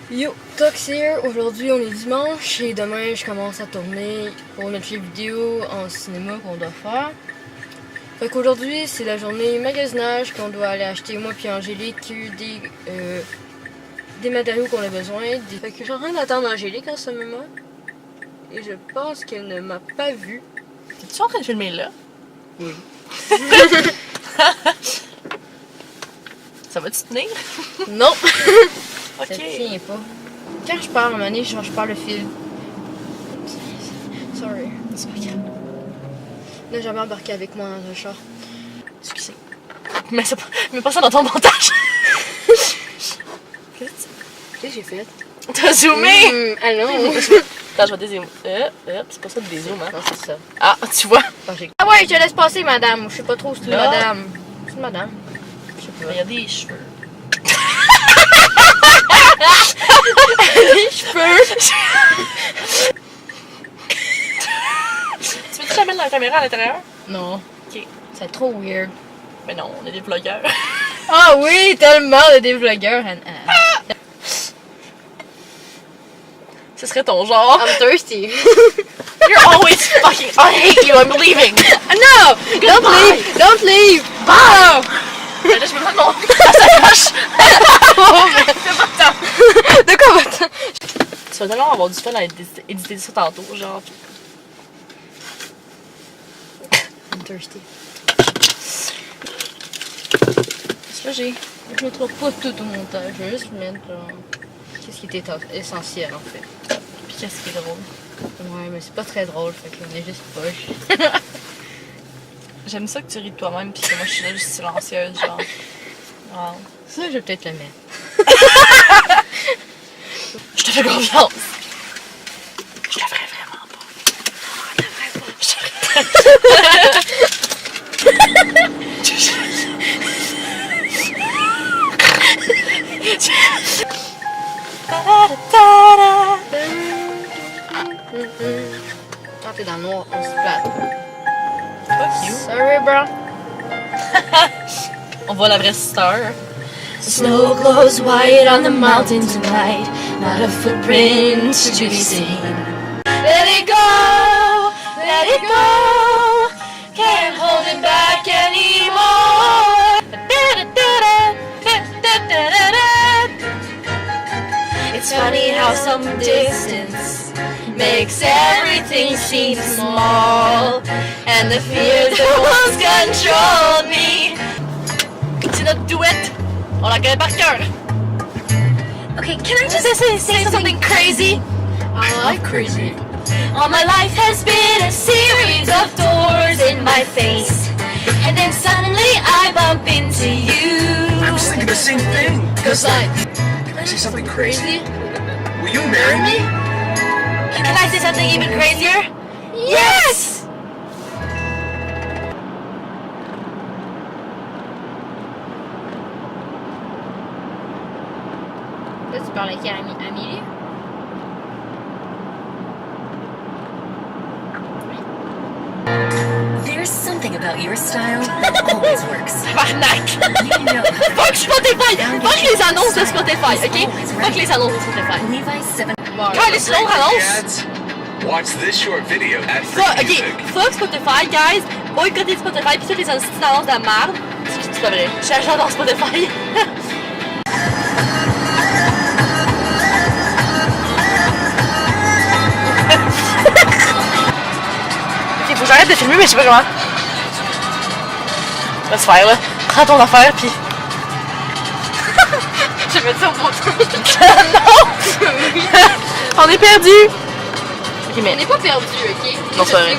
Yo, Tox here. Aujourd'hui on est dimanche et demain je commence à tourner pour notre vidéo en cinéma qu'on doit faire. Fait qu'aujourd'hui c'est la journée magasinage qu'on doit aller acheter moi puis Angélique des matériaux qu'on a besoin. Fait que je suis en train d'attendre Angélique en ce moment et je pense qu'elle ne m'a pas vue. T'es-tu en train de filmer là? Oui. Ça va-tu tenir? Non! Ok. Ça tient pas. Quand je parle à un moment donné, je parle le fil. Sorry. C'est pas grave. Là j'avais embarqué avec moi dans un char. Excusez. Mais pas ça dans ton montage. Qu'est-ce Qu'est-ce que j'ai fait? que t'as zoomé? Ah non! Attends, je vais dézoomer. C'est pas ça de dézoom, hein? Non, c'est ça. Ah, tu vois? Ah ouais, je te laisse passer, madame. Je sais pas trop si c'est Là. madame. C'est une madame. Je sais pas. Il y a des cheveux. Les cheveux! Tu veux-tu la mettre dans la caméra à l'intérieur? Non. Ok. C'est trop weird. Mais non, on est des vlogueurs. Ah oui, tellement de des vlogueurs. Ce serait ton genre. I'm thirsty. You're always fucking. I hate you, I'm leaving. No! Don't leave! Don't leave! Oh! Mais là, je veux pas mon. Ah, ça marche! De quoi va-t-on? Tu vas tellement avoir du fun à éditer ça tantôt, genre. I'm thirsty. Qu'est-ce que j'ai? Je ne trouve pas tout au montage. Je vais juste mettre genre, qu'est-ce qui était essentiel en fait. Puis qu'est-ce qui est drôle? Ouais, mais c'est pas très drôle, fait qu'on est juste poche. J'aime ça que tu ris de toi-même, puis que moi je suis là juste silencieuse, genre. Wow. Ça, je vais peut-être le mettre. Je te fais confiance! Je le ferais vraiment pas. Je te ferais Quand t'es dans le noir, on se plate. Fuck you. Sorry, bro. On voit la vraie star. Snow glows white on the mountain tonight, not a footprint to be seen. Let it go! Let it go! Can't hold it back anymore! It's funny how some distance makes everything seem small, and the fear that once controlled me. C'est notre duet! On la connaît par cœur! Okay, can I just say something crazy? I like crazy. All my life has been a series of doors in my face, and then suddenly I bump into you. I was thinking the same thing. Cause like, Can I say something crazy? Will you marry me? Can I say something even crazier? Yes! là tu parles avec Amélie? There's something about your style that always works. Barnac! You know, Fuck Spotify! Fuck les annonces de Spotify, ok? Fuck les annonces de Spotify. Levi's 7. Bon, Quand les slons annonces! Ads? Watch this short video at Fuck, Free ok, Music. fuck Spotify, guys! Boycottez Spotify, pis toutes les annonces de merde. C'est pas vrai. J'adore Spotify. Ok, faut que j'arrête de filmer, mais je sais pas comment. Laisse faire, là. Prends ton affaire, pis. Je vais mettre ça au montage. Non! On est perdu! Ok, mais. on n'est pas perdu, ok? Non, c'est vrai.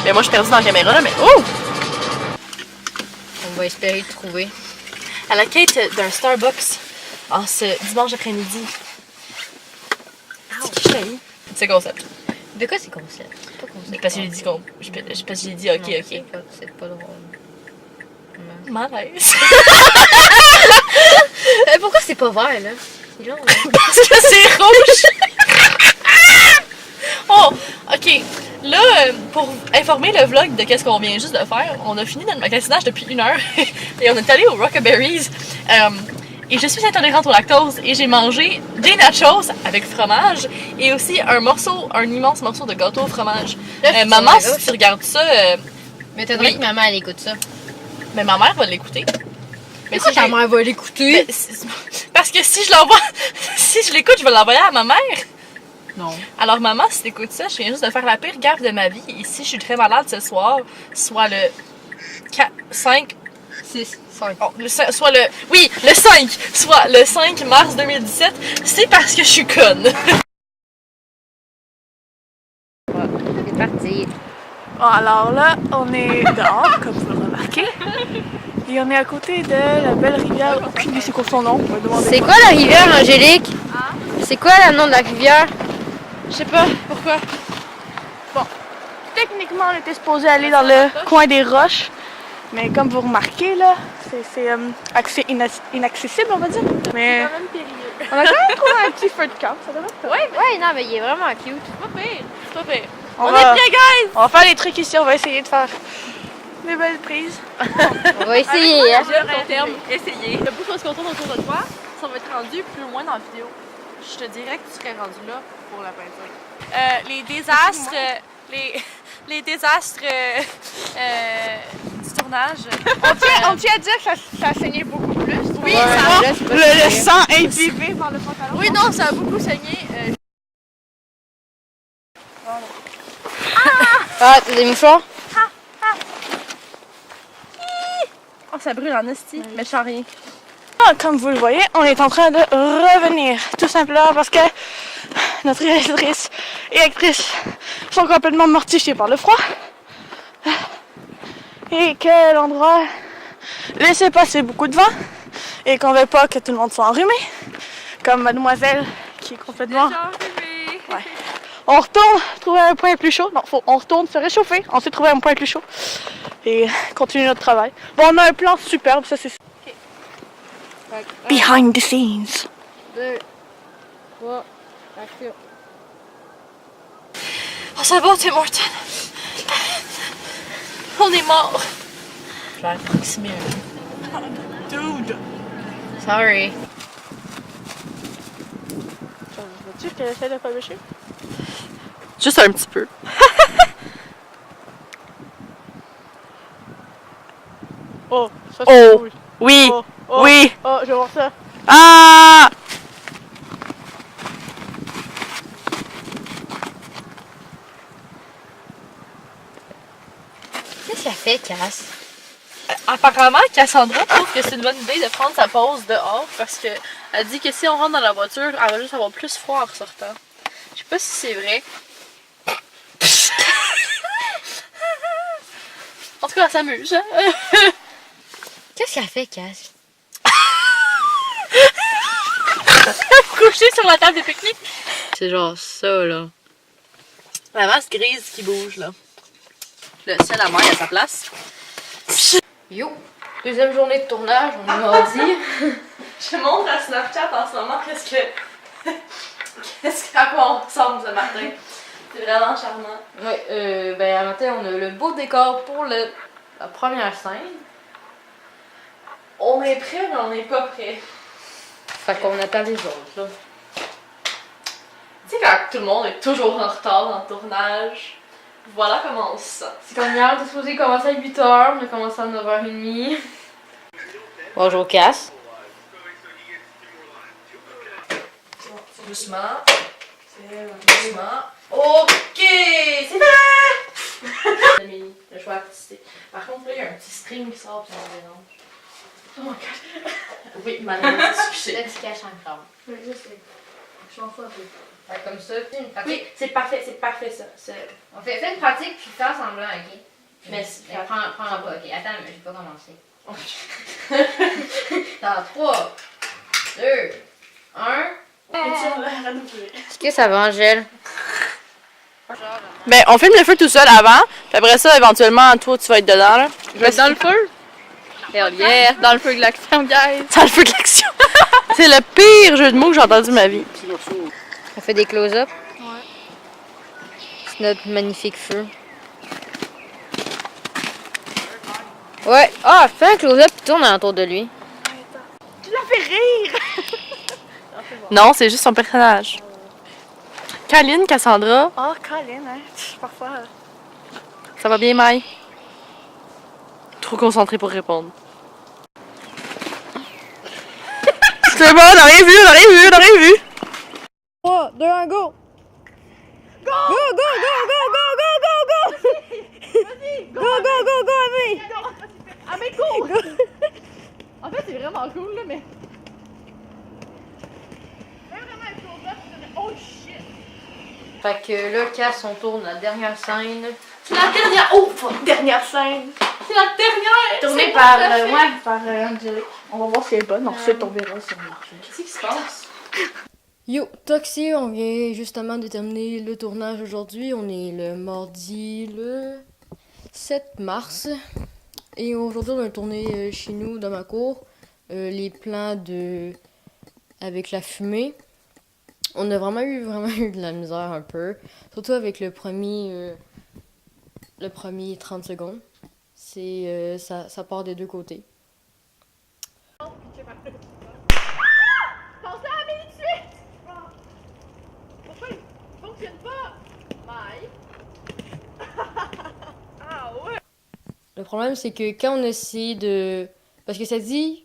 Mais moi, je suis perdue dans la caméra, là, mais. Oh! On va espérer le trouver. À la quête d'un Starbucks en ce dimanche après-midi. C'est qui je t'ai? C'est concept. De quoi c'est concept? C'est pas concept. Parce que j'ai dit qu'on. Parce que j'ai dit ok, Non, ok. C'est pas drôle. Malaise. Pourquoi c'est pas vert là? C'est jaune, là. Parce que c'est rouge. Oh, ok. Là, pour informer le vlog de qu'est-ce qu'on vient juste de faire, on a fini notre magasinage depuis 1 heure et on est allé au Rockaberries. Et je suis intolérante au lactose et j'ai mangé des nachos avec fromage et aussi un immense morceau de gâteau au fromage. Là, je suis Maman, sur la si tu regardes ça, Mais t'aimerais Oui. que maman elle écoute ça. mais ma mère va l'écouter. Mais Pourquoi si ta j'ai- mère va l'écouter? Parce que si je l'envoie, si je l'écoute, je vais l'envoyer à ma mère. Non. Alors maman, si t'écoutes ça, je viens juste de faire la pire gaffe de ma vie. Et si je suis très malade ce soir, soit le 5, 6, 5. soit le... Oui, le 5! Soit le 5 mars 2017, c'est parce que je suis conne. C'est parti. Bon, alors là, on est dehors, comme vous le remarquez. Et on est à côté de la belle rivière. Aucune idée c'est quoi son nom, on va demander. C'est quoi la rivière, Angélique? C'est quoi le nom de la rivière? Je sais pas pourquoi. Bon, techniquement, on était supposé aller dans le coin des roches. Mais comme vous remarquez, là, c'est accès inaccessible, on va dire. Mais C'est quand même périlleux. on a quand même trouvé un petit feu de camp, ça devrait être correct. Ouais, non, mais il est vraiment cute. C'est pas pire, c'est pas pire. On On va- est prêts, guys! On va faire les trucs ici, on va essayer de faire des belles prises. On va essayer, hein. Ton terme, essayer. Le bout qu'on se contourne autour de toi, ça va être rendu plus loin dans la vidéo. Je te dirais que tu serais rendu là pour la peinture. Les désastres, les désastres du tournage. On tient à dire que ça saignait beaucoup plus. Oui, Ouais, ça là, c'est pas Le super. sang imbibé par le pantalon. Oui, non, ça a beaucoup saigné. Ah, t'as des mouchoirs? Oh, ça brûle en esti, mais je sens rien. Ah, comme vous le voyez, on est en train de revenir. Tout simplement parce que notre réalisatrice et actrice sont complètement mortifiées par le froid. Et que l'endroit laissait passer beaucoup de vent. Et qu'on veut pas que tout le monde soit enrhumé. Comme mademoiselle qui est complètement... Ouais. On retourne trouver un point plus chaud. Non, on retourne se réchauffer, ensuite trouver un point plus chaud. Et continuer notre travail. Bon, on a un plan superbe, ça c'est... Behind the scenes. 2, 3, action. Oh, ça va, Tim Horton. On est mort. Je vais approximer un peu. Dude. Sorry. Vois-tu qu'elle essaie de pas bêcher? Juste un petit peu. Oh, ça c'est cool. Oui. Oh, oh, Oui. Oh, je vais voir ça. Ah! Qu'est-ce qu'elle fait, Cass? Apparemment, Cassandra trouve que c'est une bonne idée de prendre sa pause dehors parce que elle dit que si on rentre dans la voiture, elle va juste avoir plus froid en ressortant. Je sais pas si c'est vrai. En tout cas, elle s'amuse. Hein? Qu'est-ce qu'elle fait, Cass? Couchée sur la table de pique-nique. C'est genre ça, là. La masse grise qui bouge, là. Le ciel à mer à sa place. Yo! Deuxième journée de tournage, on est mardi. Je montre à Snapchat en ce moment à quoi on ressemble ce matin. C'est vraiment charmant. Ouais, ben, à matin, on a le beau décor pour la première scène. On est prêt, mais on n'est pas prêt. Fait qu'on attend les autres, là. Tu sais, quand tout le monde est toujours en retard dans le tournage, voilà comment on se sent. C'est comme hier, on était supposé commencer à 8h, on a commencé à 9h30. Bonjour, Cass. Doucement. Doucement. Ok, c'est fait! Le choix artistique. Par contre, là, il y a un petit string qui sort, puis ça me dérange. Oh my god. Oui, madame, excusez. Là, tu caches encore. Oui, je sais. Je m'en fous un peu. Fait comme ça, puis une pratique. Oui, c'est parfait ça. On fait une pratique, puis faire semblant, ok? Merci. Mais prends en bas, ok? Attends, mais j'ai pas commencé. Dans 3, 2, 1. Est-ce que ça va, Angèle? Ben, on filme le feu tout seul avant, puis après ça, éventuellement, toi, tu vas être dedans, là. Je vais être dans le feu? Hell yeah! Dans le feu de l'action, guys! Dans le feu de l'action. C'est le pire jeu de mots que j'ai entendu de ma vie. On fait des close-up? Ouais. C'est notre magnifique feu. Ouais. Ah, fais un close-up et tourne autour de lui. Tu l'as fait rire! Non, c'est juste son personnage. Caline, Cassandra, Oh, Colin, hein. Parfois. ça va bien, Mai? Trop concentrée pour répondre. C'est bon, on a rien vu, on a rien vu, on a rien vu! 3, 2, 1, go! Go! Go, go, go, go, go, go, go, go! Vas-y! Go, go, go, go, Amé! Amé, cours! En fait, c'est vraiment cool, là, mais. Oh shit! Fait que là, Cass, on tourne la dernière scène. C'est la dernière. Oh, fuck, dernière scène! C'est la dernière! Tournée par, par Angelique. On va voir si elle est bonne. Ensuite, on verra si on marche. Qu'est-ce qui se passe? Yo, Toxie, on vient justement de terminer le tournage aujourd'hui. On est le mardi le 7 mars. Et aujourd'hui, on a tourné chez nous, dans ma cour, les plans avec la fumée. On a vraiment eu de la misère un peu. Surtout avec le premier 30 secondes. Ça part des deux côtés. Pensez à Amélie tout de suite! Pourquoi il fonctionne pas? Maï! Ah ouais! Le problème, c'est que quand on essaie de... Parce que ça dit,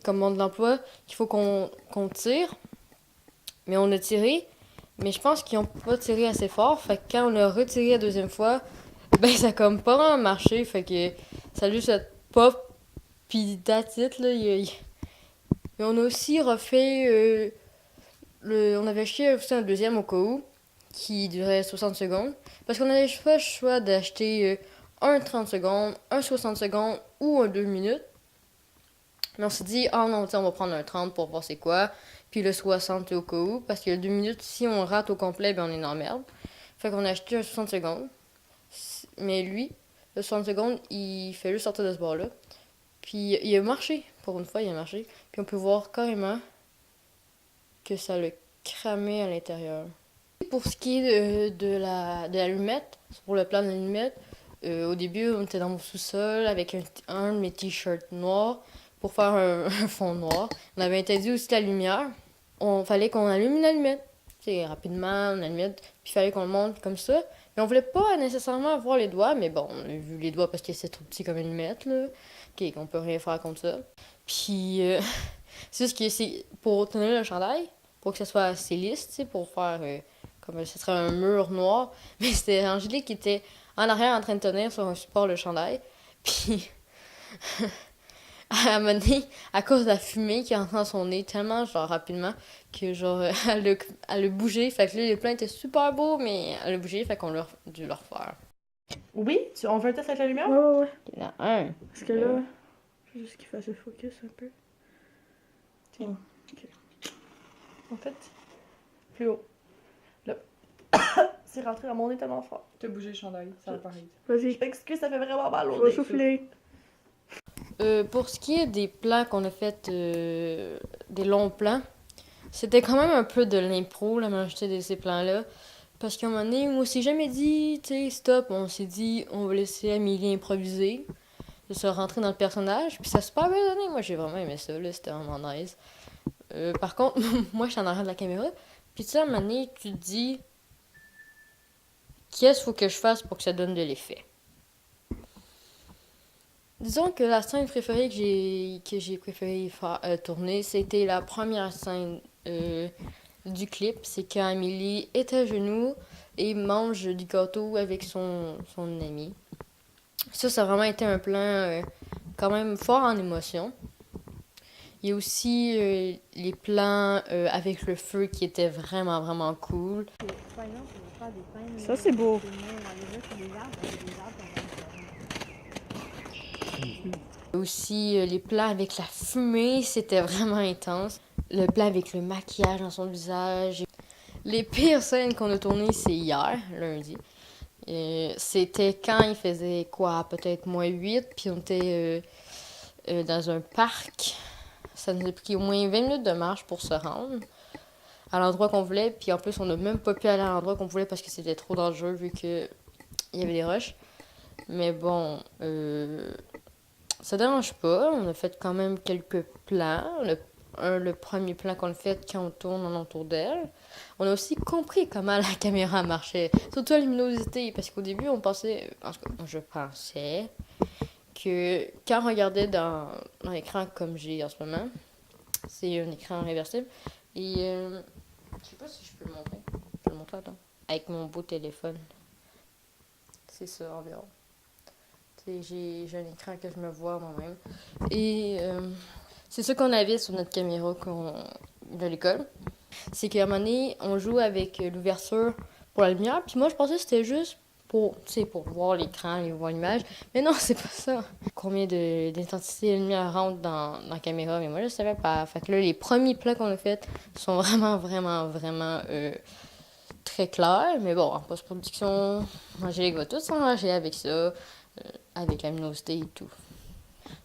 comme monde de l'emploi, qu'il faut qu'on tire. Mais on a tiré. Mais je pense qu'ils n'ont pas tiré assez fort. Fait que quand on a retiré la deuxième fois, ben ça a comme pas vraiment marché. Fait que ça a juste pop. Puis that's it, là. Mais on a aussi refait... on avait acheté aussi un deuxième au cas où, qui durait 60 secondes. Parce qu'on avait pas le choix d'acheter un 30 secondes, un 60 secondes ou un 2 minutes. Mais on s'est dit, ah non, on va prendre un 30 pour voir c'est quoi. Puis le 60 au cas où. Parce que le 2 minutes, si on rate au complet, ben on est dans la merde. Fait qu'on a acheté un 60 secondes. Mais lui, le 60 secondes, il fait juste sortir de ce bord-là. Puis il a marché. Pour une fois, il a marché. Puis on peut voir carrément que ça l'a cramé à l'intérieur. Pour ce qui est de l'allumette, pour le plan de l'allumette, au début, on était dans mon sous-sol avec un de mes t-shirts noirs pour faire un fond noir. On avait interdit aussi la lumière. Fallait qu'on allume une allumette. C'est rapidement, une allumette, puis il fallait qu'on le monte comme ça. Mais on voulait pas nécessairement voir les doigts, mais bon, on a vu les doigts parce que c'est trop petit comme une allumette, là. Ok, qu'on peut rien faire contre ça. Puis, c'est juste que c'est pour tenir le chandail, pour que ça soit assez lisse, tu sais, pour faire comme ce serait un mur noir. Mais c'était Angélique qui était en arrière en train de tenir sur un support le chandail. Puis, à un moment donné, à cause de la fumée qui entrait dans son nez tellement genre rapidement que genre elle a bougé. Fait que là, les plans étaient super beaux, mais elle a bougé, fait qu'on a dû le refaire. Oui, on fait un test avec la lumière? Ouais. Il y en a un. Parce que là, faut juste qu'il fasse le focus un peu. Ok. En fait, plus haut. Là. C'est rentré dans mon nez tellement fort. T'as bougé le chandail, ça va pareil. Vas-y, Je m'excuse, ça fait vraiment mal au je vais nez. souffler. Pour ce qui est des plans qu'on a fait, des longs plans, c'était quand même un peu de l'impro, la majorité de ces plans-là. Parce qu'à un moment donné, on s'est jamais dit, tu sais, stop, on s'est dit, on va laisser Amélie improviser, de se rentrer dans le personnage, puis ça a super bien donné. Moi, j'ai vraiment aimé ça, là, c'était vraiment nice. Par contre, moi, je suis en arrière de la caméra, puis tu sais, à un moment donné, tu te dis, qu'est-ce qu'il faut que je fasse pour que ça donne de l'effet? Disons que la scène préférée que j'ai préféré tourner, c'était la première scène du clip. C'est quand Amélie est à genoux et mange du gâteau avec son ami. Ça a vraiment été un plan quand même fort en émotion. Il y a aussi les plans avec le feu qui étaient vraiment, vraiment cool. Ça, c'est beau. Aussi, les plans avec la fumée, c'était vraiment intense. Le plan avec le maquillage dans son visage. Les pires scènes qu'on a tournées, c'est hier, lundi. C'était quand il faisait quoi, peut-être -8, puis on était dans un parc. Ça nous a pris au moins 20 minutes de marche pour se rendre à l'endroit qu'on voulait. Puis en plus, on n'a même pas pu aller à l'endroit qu'on voulait parce que c'était trop dangereux vu qu'il y avait des roches. Mais bon, ça dérange pas. On a fait quand même quelques plans. On a le premier plan qu'on a fait quand on tourne en entour d'elle. On a aussi compris comment la caméra marchait, surtout la luminosité, parce qu'au début, on pensait, en tout cas, je pensais que quand on regardait dans l'écran comme j'ai en ce moment, c'est un écran réversible, et je sais pas si je peux le montrer. Je peux le montrer, attends. Avec mon beau téléphone. C'est ça environ. J'ai un écran que je me vois moi-même. Et c'est ça qu'on avait sur notre caméra de l'école. C'est qu'à un moment donné, on joue avec l'ouverture pour la lumière. Puis moi, je pensais que c'était juste pour voir l'écran et voir l'image. Mais non, c'est pas ça. Combien d'intensité de lumière rentre dans la caméra. Mais moi, je savais pas. Fait que là, les premiers plans qu'on a fait sont vraiment, vraiment, vraiment très clairs. Mais bon, en post-production, Angélique va tout s'enrager avec ça. Avec la luminosité et tout.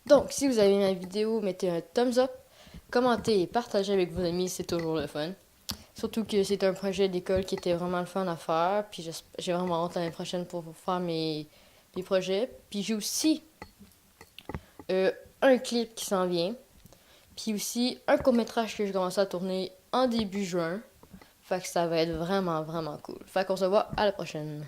Donc, si vous avez aimé la vidéo, mettez un thumbs up, commentez et partagez avec vos amis, c'est toujours le fun. Surtout que c'est un projet d'école qui était vraiment le fun à faire, puis j'ai vraiment hâte l'année prochaine pour faire mes projets. Puis j'ai aussi un clip qui s'en vient, puis aussi un court-métrage que je commence à tourner en début juin. Fait que ça va être vraiment, vraiment cool. Fait qu'on se voit à la prochaine.